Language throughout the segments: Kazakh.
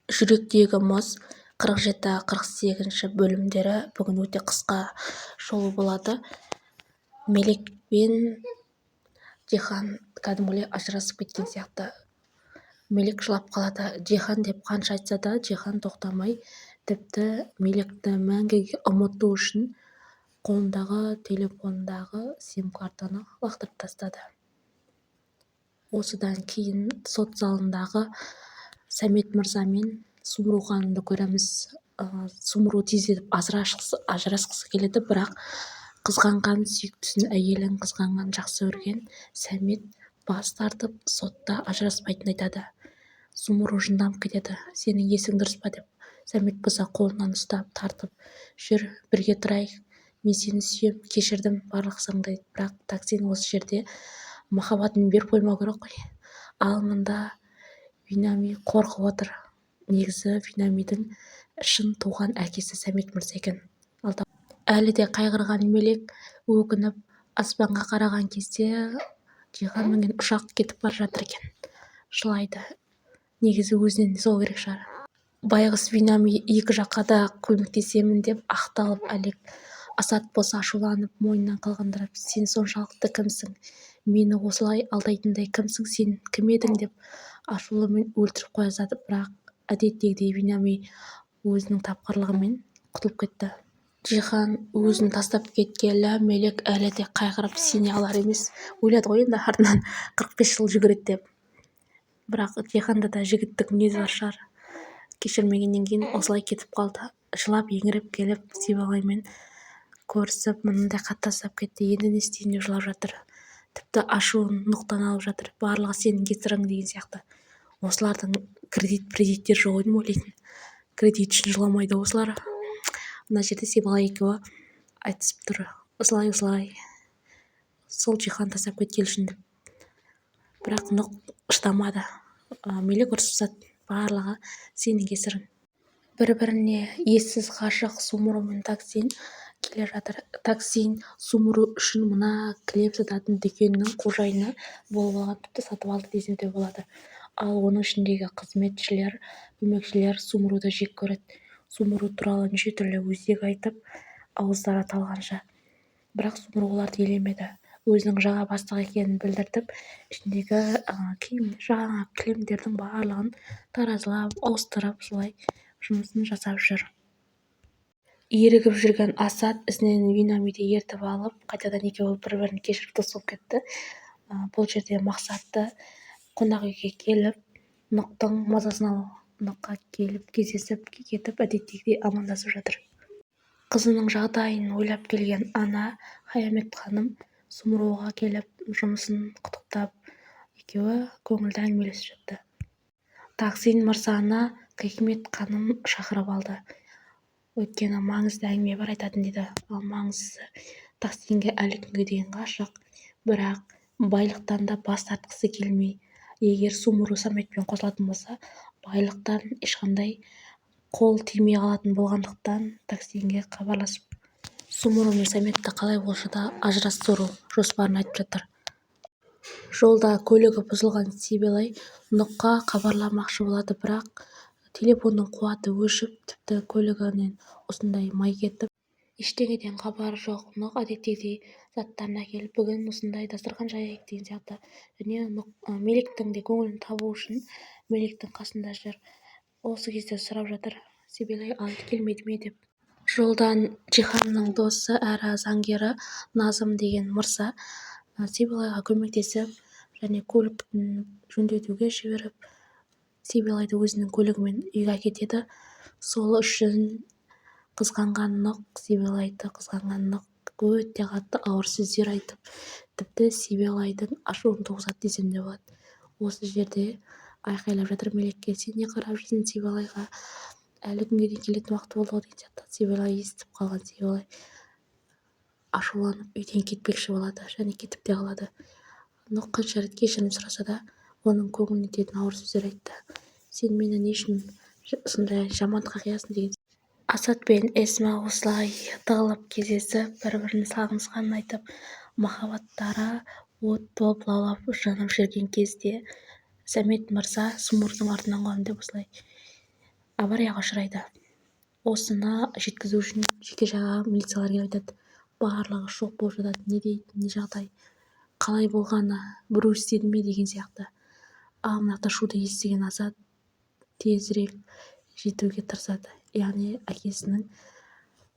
Жүректегі мұз 47-48 бөлімдері бүгін өте қысқа шолу болады. Мелек пен Дихан кәдімгідей ажырасып кеткен сияқты. Мелек жылап қалады. Дихан деп қанша айтса да, Дихан тоқтамай, тіпті Мелекті мәңгіге ұмыту үшін қолындағы телефондағы сим-картаны лақтырып тастады. Осыдан кейін сот залындағы Сәмет мырза мен Сумру ханымды көреміз. Сумру тездетіп ажырасқысы келеді, бірақ қызғанған сүйіктісін, әйелін қызғанған, жақсы көрген Сәмет бас тартып, сотта ажыраспайтынын айтады. Сумру жынданып кетеді. Сенің есің дұрыс па деп. Сәмет болса қолынан ұстап, тартып, жүр, бірге тұрайық, мен сені сүйем, кешірдім барлық сырыңды, бірақ таксин осы жерде махаббатын беріп қоймау керек қой. Ал мында Винами қорқып отыр. Негізі Винамидің шын туған әкесі Сәмет мырза екен. Әлі де қайғырған Мелек өкініп аспанға қараған кезде Дихан мінген ұшақ кетіп бара жатыр екен. Жылайды. Негізі өзінен сол керек шығар. Байғұс Винами екі жаққа да көмектесемін деп ақталып әлек. Асат болса ашуланып, мойнынан қалғандырып, сен соншалықты кімсің? Мені осылай алдайтындай кімсің сен? Кім едің деп ашулымен өлтіріп қоя салды, бірақ әдеттегідей Винами өзінің тапқырлығымен құтылып кетті. Дихан өзін тастап кеткелі Мелек әлі де қайғырып сене алар емес. Ойлады ғой енді артынан 45 жыл жүгіреді деп. Бірақ Диханда да жігіттік мінез бар шығар. Кешірмегеннен кейін осылай кетіп қалды. Жылап еңіреп келіп Сибалаймен көрісіп, мынандай қаттасап кетті. Енді не істейін деп жылап жатыр. Тіпті ашуын нұқтан алып жатыр. Барлығы сенің кесірің деген сияқты. Осылардың кредиттер жоқ еді ме ойлайтын. Кредит үшін жыламайды осылар. Мына жерде Сибалай екеуі айтысып тұр. Осылай. Сол Дихан тастап кеткелі үшін деп. Бірақ нұқ шыдамады. Мелек ұрсысады. Барлығы сенің кесірің. Бір-біріне ессіз ғашық Сумру мен Таксин келе жатыр. Таксин Сумру үшін мына кілем сататын дүкеннің қожайыны болып алған, тіпті сатып алды десем де болады. Ал оның ішіндегі қызметшілер, көмекшілер Сумруды жек көреді. Сумру туралы неше түрлі өздегі айтып, ауыздары талғанша. Бірақ Сумру оларды елемеді. Өзінің жаңа бастық екенін білдіртіп, ішіндегі жаңа кілемдердің барлығын таразылап, ауыстырып, солай жұмысын жасап жүр. Ерігіп жүрген Асат ізінен Винамиді ертіп алып, қайтадан екеуі бір-бірін кешіріп дос болып кетті. Бұл жерде мақсатты қонақ үйге келіп, Нұқтың мазасын алу. Нұққа келіп, кездесіп, кетіп, әдеттегідей амандасып жатыр. Қызының жағдайын ойлап келген ана Хаямет ханым Сумруға келіп, жұмысын құттықтап, екеуі көңілді әңгімелесіп жатты. Таксин мырзаны Хикмет ханым шақырып алды. Өйткені маңызды әңгіме бар айтатын деді. Ал маңызды Таксинге әлі күнге дейін ғашық, бірақ байлықтан да бас тартқысы келмей. Егер Сумру Сәметпен қосылатын болса, байлықтан ешқандай қол тимей қалатын болғандықтан Таксинге хабарласып Сумру мен Сәметті қалай болса да ажырастыру жоспарын айтып жатыр. Жолда көлігі бұзылған Сибалай Нұққа хабарламақшы болады, бірақ телефонның қуаты өшіп, тіпті көлігінен осындай май кетіп, ештеңеден хабары жоқ. Нұқ әдеттегідей заттарын әкеліп, бүгін осындай дастархан жайайық деген сияқты. Және Мелектің де көңілін табу үшін Мелектің қасында жүр. Осы кезде сұрап жатыр, Сибалай алып келмеді ме деп. Жолдан Диханның досы әрі заңгері Назым деген мырза Сибалайға көмектесіп, және көліктің жөндетуге жіберіп, Сибалайды өзінің көлігімен үйге әкетеді. Сол үшін қызғанған Нұқ, Сибалайды қызғанған Нұқ өте қатты ауыр сөздер айтып, тіпті Сибалайдың ашуын туғызады десем де болады. Осы жерде айқайлап жатыр Мелекке, сен не қарап жүрсің Сибалайға? Әлі күнге дейін келетін уақыт болды деген сияқты. Сибалай естіп қалған. Сибалай ашуланып үйден кетпекші болады, және кетіп те қалады. Нұқ қанша рет кешірім сұраса да, оның көңіліне тиетін ауыр сөздер айтты. Сен мені не үшін сондай жамандыққа қиясың деген. Асат пен Эсма осылай тығылып кездесіп, бір-бірін сағынысқанын айтып, махаббаттары от болып лаулап жанып жүрген кезде Сәмет мырза Сумрудың артынан қуамын деп осылай аварияға ұшырайды. Осыны жеткізу үшін жеке жағы милициялар келіп айтады. Барлығы шок болып жатады. Не дейді, не жағдай, қалай болғаны, біреу істеді ме деген сияқты. Ал мына шуды естіген Азат тезірек жетуге тырысады. Яғни әкесінің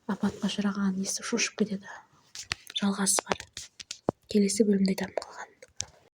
апатқа ұшырағанын естіп шошып кетеді. Жалғасы бар. Келесі бөлімде айтамын қалған.